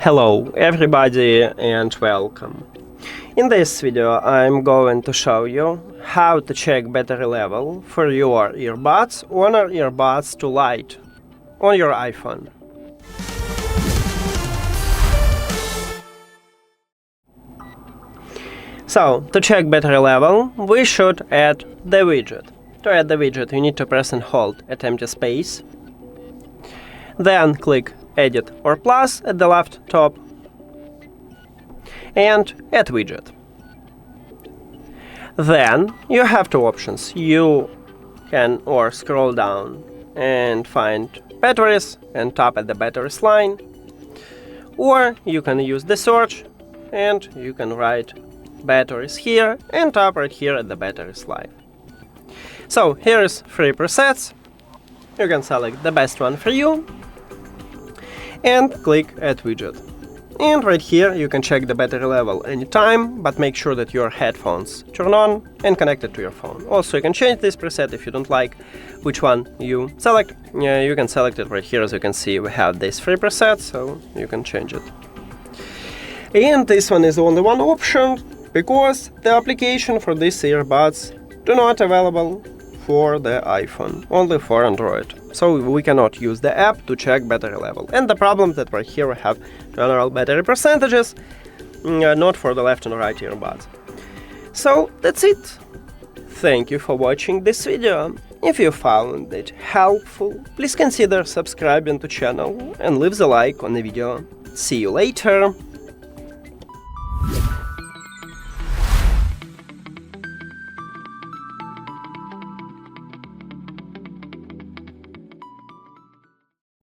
Hello everybody and welcome. In this video I'm going to show you how to check battery level for your earbuds, HONOR Earbuds to Lite on your iPhone. So, to check battery level, we should add the widget. To add the widget, you need to press and hold at empty space. Then click Edit or plus at the left top and Add widget. Then you have two options. You can or scroll down and find batteries and tap at the batteries line, or you can use the search and you can write batteries here and tap right here at the batteries line. So here is 3 presets. You can select the best one for you and click Add widget. And right here you can check the battery level anytime, but make sure that your headphones turn on and connected to your phone. Also, you can change this preset if you don't like which one you select. You can select it right here. As you can see, we have these 3 presets, so you can change it. And this one is only one option, because the application for these earbuds do not available for the iPhone, only for Android. So we cannot use the app to check battery level. And the problem that right here we have general battery percentages, not for the left and right earbuds. So that's it. Thank you for watching this video. If you found it helpful, please consider subscribing to channel and leave the like on the video. See you later.